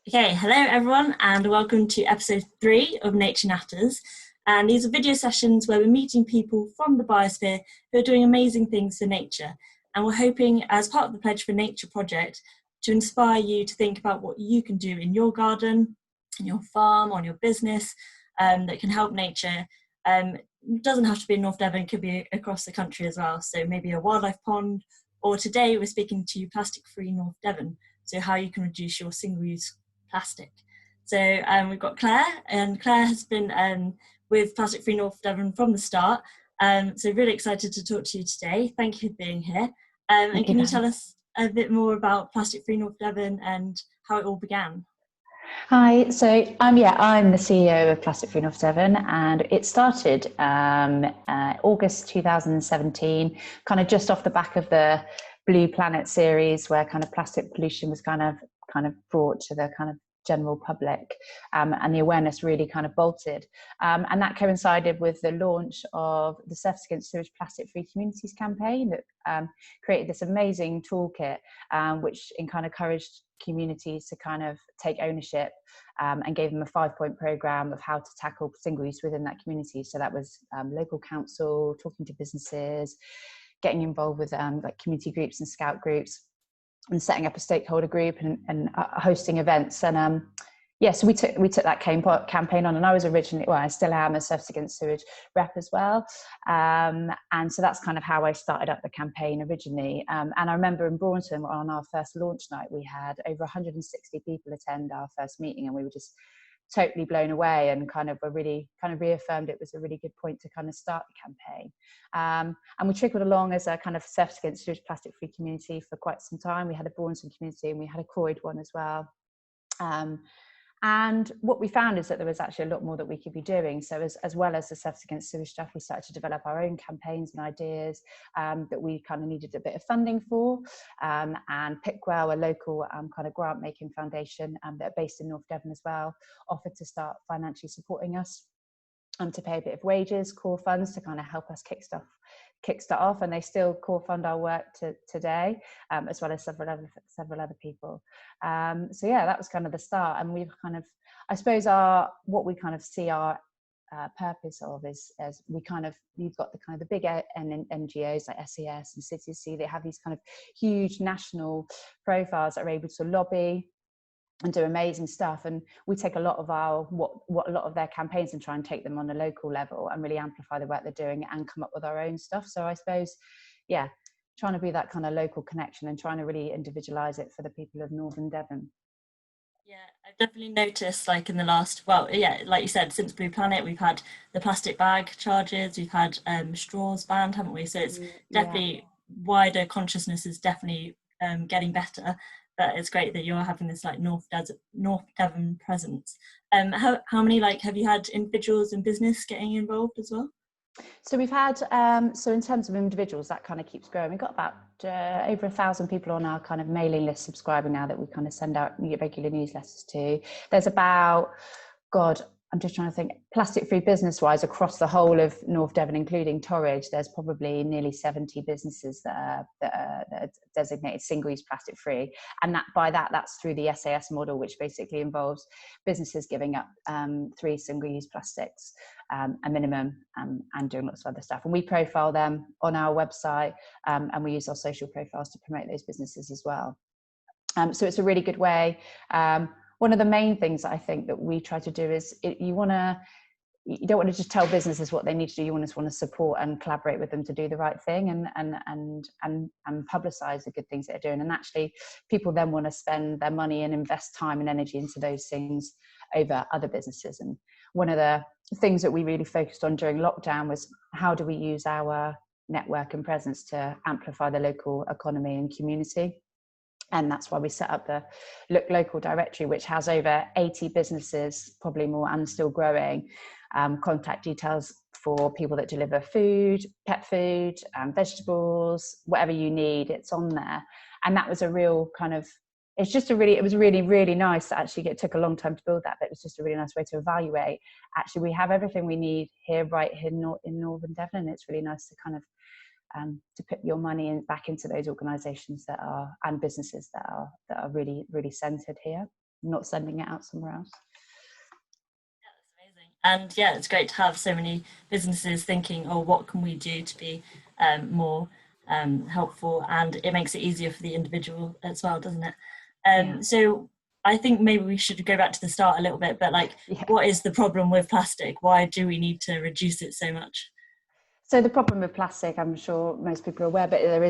Okay, hello everyone, and welcome to episode 3 of Nature Natters. And these are video sessions where we're meeting people from the biosphere who are doing amazing things for nature. And we're hoping, as part of the Pledge for Nature project, to inspire you to think about what you can do in your garden, in your farm, on your business, that can help nature. It doesn't have to be in North Devon, it could be across the country as well. So maybe a wildlife pond, or today we're speaking to Plastic Free North Devon, so how you can reduce your single-use plastic. So we've got Claire, and Claire has been with Plastic Free North Devon from the start. So really excited to talk to you today. Thank you for being here. And can you tell us a bit more about Plastic Free North Devon and how it all began? Hi, so I'm the CEO of Plastic Free North Devon, and it started August 2017, kind of just off the back of the Blue Planet series, where kind of plastic pollution was kind of brought to the kind of general public, and the awareness really kind of bolted, and that coincided with the launch of the Surfers Against Sewage Plastic Free Communities campaign that created this amazing toolkit, which kind of encouraged communities to kind of take ownership, and gave them a 5-point program of how to tackle single use within that community. So that was local council, talking to businesses, getting involved with like community groups and scout groups, and setting up a stakeholder group and hosting events. And so we took that campaign on, and I was originally, I still am, a Surfers Against Sewage rep as well. And so that's kind of how I started up the campaign originally. And I remember in Braunton on our first launch night, we had over 160 people attend our first meeting, and we were just totally blown away, and kind of were really kind of reaffirmed it was a really good point to kind of start the campaign. And we trickled along as a kind of Surfers Against Sewage plastic free community for quite some time. We had a Braunton community, and we had a Croyd one as well. And what we found is that there was actually a lot more that we could be doing. So as well as the Surfers Against Sewage stuff, we started to develop our own campaigns and ideas that we kind of needed a bit of funding for. And Pickwell, a local kind of grant making foundation that are based in North Devon as well, offered to start financially supporting us, to pay a bit of wages, core funds to kind of help us kickstart off, and they still core fund our work today, as well as several other people. So yeah, that was kind of the start, and we've kind of, I suppose, what we kind of see our purpose of is as you've got the kind of the big NGOs like SES and CTC. They have these kind of huge national profiles that are able to lobby and do amazing stuff, and we take a lot of what a lot of their campaigns and try and take them on a local level and really amplify the work they're doing and come up with our own stuff. So I suppose, yeah, trying to be that kind of local connection and trying to really individualize it for the people of Northern Devon. Yeah, I've definitely noticed, like in the last, like you said, since Blue Planet, we've had the plastic bag charges, we've had straws banned, haven't we? So it's definitely wider consciousness is definitely getting better. But it's great that you're having this like North Devon presence. How many have you had individuals in business getting involved as well? So we've had, so in terms of individuals, that kind of keeps growing. We've got about over 1,000 people on our kind of mailing list subscribing now that we kind of send out regular newsletters to. There's about, I'm just trying to think, plastic free business wise across the whole of North Devon, including Torridge, there's probably nearly 70 businesses that are designated single use plastic free. And that's through the SAS model, which basically involves businesses giving up 3 single use plastics, a minimum, and doing lots of other stuff. And we profile them on our website, and we use our social profiles to promote those businesses as well. So it's a really good way. One of the main things that I think that we try to do is you don't want to just tell businesses what they need to do. You want to support and collaborate with them to do the right thing and publicize the good things that they're doing. And actually, people then want to spend their money and invest time and energy into those things over other businesses. And one of the things that we really focused on during lockdown was how do we use our network and presence to amplify the local economy and community. And that's why we set up the Look Local directory, which has over 80 businesses, probably more, and still growing. Contact details for people that deliver food, pet food, vegetables, whatever you need, it's on there. And that was a real kind of, it was really, really nice. Actually, it took a long time to build that, but it was just a really nice way to evaluate. Actually, we have everything we need here, right here in Northern Devon. And it's really nice to kind of to put your money back into those organisations and businesses that are really, really centred here. not sending it out somewhere else. And yeah, it's great to have so many businesses thinking, oh, what can we do to be more helpful? And it makes it easier for the individual as well, doesn't it? So I think maybe we should go back to the start a little bit, but like, what is the problem with plastic? Why do we need to reduce it so much? So the problem with plastic, I'm sure most people are aware, but there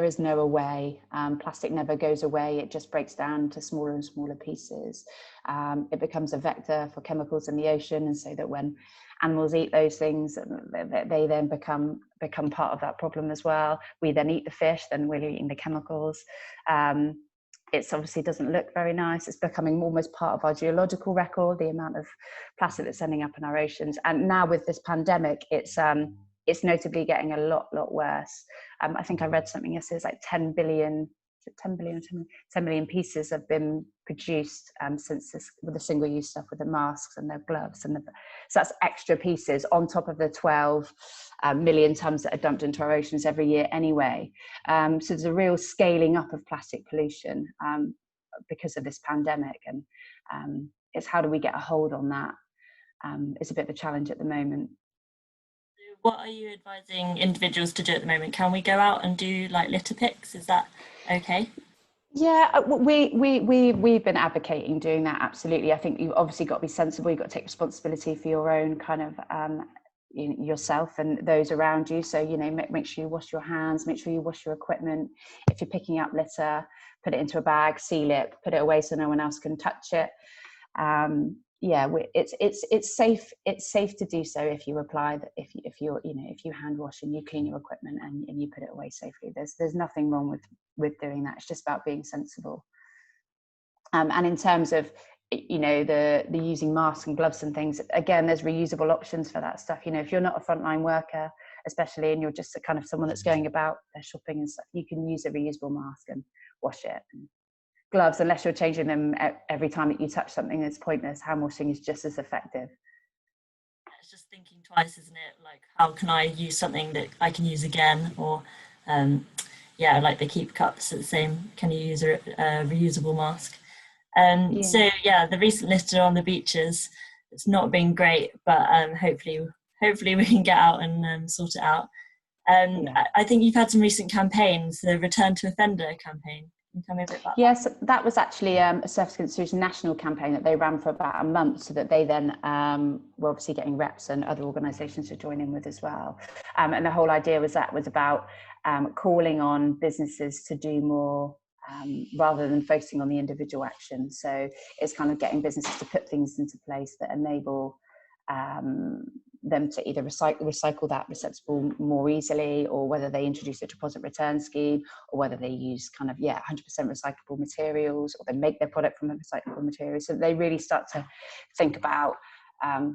is no away. Plastic never goes away. It just breaks down to smaller and smaller pieces. It becomes a vector for chemicals in the ocean, and so that when animals eat those things, they then become part of that problem as well. We then eat the fish, then we're eating the chemicals. It obviously doesn't look very nice. It's becoming almost part of our geological record, the amount of plastic that's ending up in our oceans. And now with this pandemic, it's notably getting a lot worse. I think I read something yesterday, it's like 10 billion pieces have been produced since this, with the single-use stuff, with the masks and the gloves. So that's extra pieces on top of the 12 million tons that are dumped into our oceans every year anyway. So there's a real scaling up of plastic pollution because of this pandemic. And it's how do we get a hold on that? It's a bit of a challenge at the moment. What are you advising individuals to do at the moment? Can we go out and do like litter picks? Is that okay? Yeah, we've been advocating doing that, absolutely. I think you've obviously got to be sensible. You've got to take responsibility for your own kind of yourself and those around you. So, you know, make sure you wash your hands, make sure you wash your equipment. If you're picking up litter, put it into a bag, seal it, put it away so no one else can touch it. It's safe. It's safe to do so if you apply that. If you hand wash and you clean your equipment and you put it away safely. There's nothing wrong with doing that. It's just about being sensible. And in terms of the using masks and gloves and things, again, there's reusable options for that stuff. You know, if you're not a frontline worker, especially, and you're just a kind of someone that's going about their shopping and stuff, you can use a reusable mask and wash it. And gloves, unless you're changing them every time that you touch something, it's pointless. Hand washing is just as effective. It's just thinking twice, isn't it? Like, how can I use something that I can use again? Or like the keep cups are the same. Can you use a reusable mask? So the recent litter on the beaches, it's not been great, but hopefully we can get out and sort it out. I think you've had some recent campaigns, the Return to Offender campaign. Can you tell me a bit about that? Yes, that was actually a Surface Against Sewage national campaign that they ran for about a month, so that they then were obviously getting reps and other organisations to join in with as well. And the whole idea was about calling on businesses to do more rather than focusing on the individual action. So it's kind of getting businesses to put things into place that enable them to either recycle that receptacle more easily, or whether they introduce a deposit return scheme, or whether they use kind of 100% recyclable materials, or they make their product from recyclable materials. So they really start to think about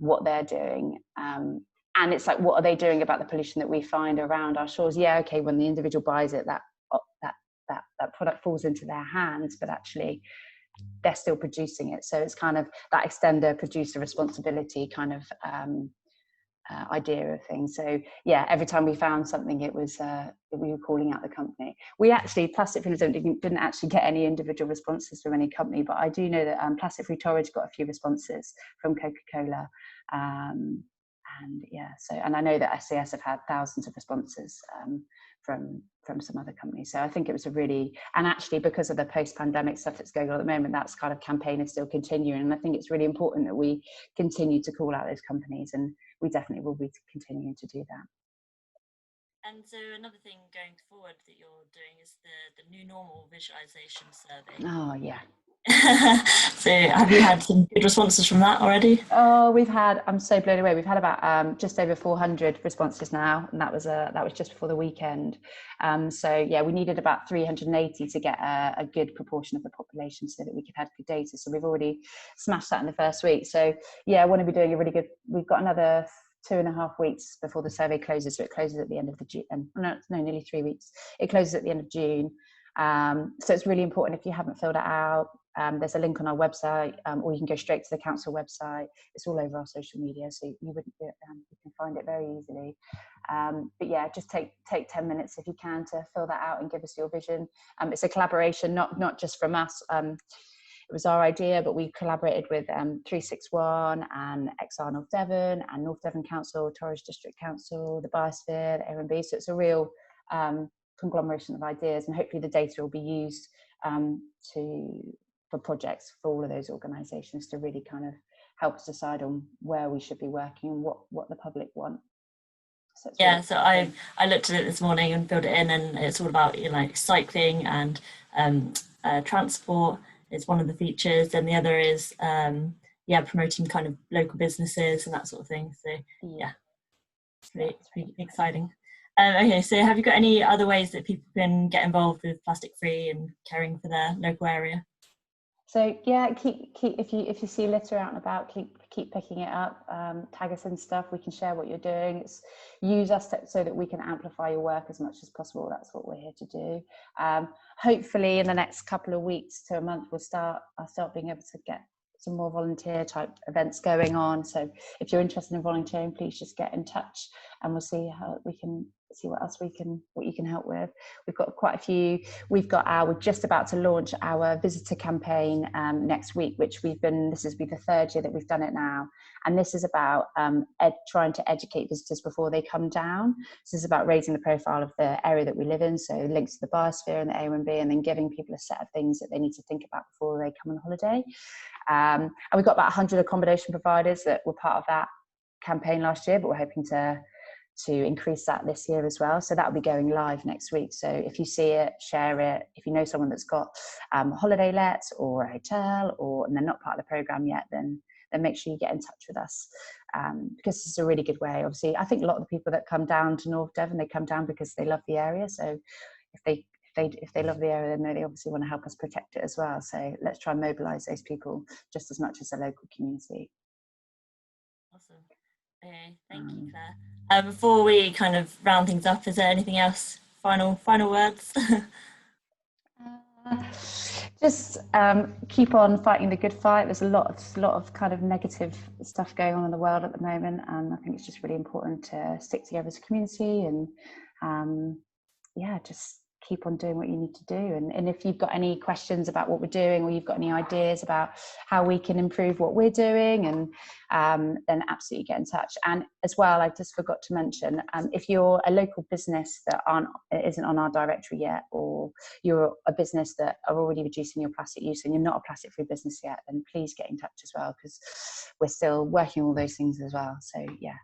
what they're doing. And it's like, what are they doing about the pollution that we find around our shores? Yeah, okay, when the individual buys it, that product falls into their hands, but actually they're still producing it. So it's kind of that extender producer responsibility kind of idea of things. So yeah, every time we found something, it was we were calling out the company. We actually, Plastic Free North Devon didn't actually get any individual responses from any company, but I do know that Plastic Free Torridge got a few responses from Coca-Cola. And I know that SCS have had thousands of responses from some other companies. So I think it was and actually because of the post-pandemic stuff that's going on at the moment, that's kind of campaign is still continuing. And I think it's really important that we continue to call out those companies, and we definitely will be continuing to do that. And so another thing going forward that you're doing is the new normal visualization survey. Oh yeah. So have you had some good responses from that already? Oh, I'm so blown away. We've had about just over 400 responses now, and that was just before the weekend. So yeah, we needed about 380 to get a good proportion of the population so that we could have good data. So we've already smashed that in the first week. So yeah, I want to be doing a really good. We've got another 2.5 weeks before the survey closes. So it closes at the end of nearly 3 weeks. It closes at the end of June. So it's really important, if you haven't filled it out, there's a link on our website, or you can go straight to the council website. It's all over our social media, so you can find it very easily. But yeah, just take 10 minutes if you can to fill that out and give us your vision. It's a collaboration, not just from us. it was our idea, but we collaborated with 361 and XR North Devon and North Devon Council, Torres District Council, the Biosphere, the A&B. So it's a real conglomeration of ideas, and hopefully the data will be used for projects for all of those organisations to really kind of help us decide on where we should be working and what the public want. So yeah, really so I looked at it this morning and filled it in, and it's all about, you know, like cycling and transport is one of the features, and the other is promoting kind of local businesses and that sort of thing. So yeah, it's really exciting. Okay, so have you got any other ways that people can get involved with plastic free and caring for their local area? So yeah, keep if you see litter out and about, keep picking it up. Tag us in stuff. We can share what you're doing. Use us so that we can amplify your work as much as possible. That's what we're here to do. Hopefully, in the next couple of weeks to a month, I'll start being able to get some more volunteer type events going on. So if you're interested in volunteering, please just get in touch, and we'll see how we can see what you can help with. We've got quite a few. We're just about to launch our visitor campaign next week, which this will be the third year that we've done it now, and this is about trying to educate visitors before they come down. This is about raising the profile of the area that we live in, so links to the biosphere and the A&B, and then giving people a set of things that they need to think about before they come on holiday. And we've got about 100 accommodation providers that were part of that campaign last year, but we're hoping to increase that this year as well. So that'll be going live next week. So if you see it, share it. If you know someone that's got holiday lets or a hotel, and they're not part of the program yet, then make sure you get in touch with us, because it's a really good way. Obviously, I think a lot of the people that come down to North Devon, they come down because they love the area. So if they love the area, then they obviously want to help us protect it as well. So let's try and mobilise those people just as much as the local community. Awesome. Okay, thank you, Claire. Before we kind of round things up, is there anything else? Final words? Just keep on fighting the good fight. There's a lot of kind of negative stuff going on in the world at the moment, and I think it's just really important to stick together as a community and just keep on doing what you need to do. And if you've got any questions about what we're doing, or you've got any ideas about how we can improve what we're doing, and then absolutely get in touch. And as well, I just forgot to mention, if you're a local business that isn't on our directory yet, or you're a business that are already reducing your plastic use and you're not a plastic free business yet, then please get in touch as well, because we're still working on all those things as well. So yeah.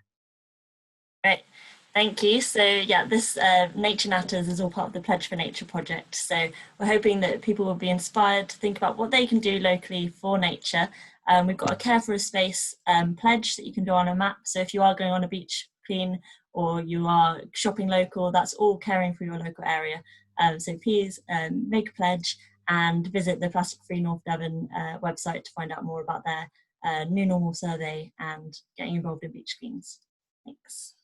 Great. Thank you. So yeah, this Nature Natters is all part of the Pledge for Nature project. So we're hoping that people will be inspired to think about what they can do locally for nature. We've got a Care for a Space pledge that you can do on a map. So if you are going on a beach clean, or you are shopping local, that's all caring for your local area. So please make a pledge and visit the Plastic Free North Devon website to find out more about their new normal survey and getting involved in beach cleans. Thanks.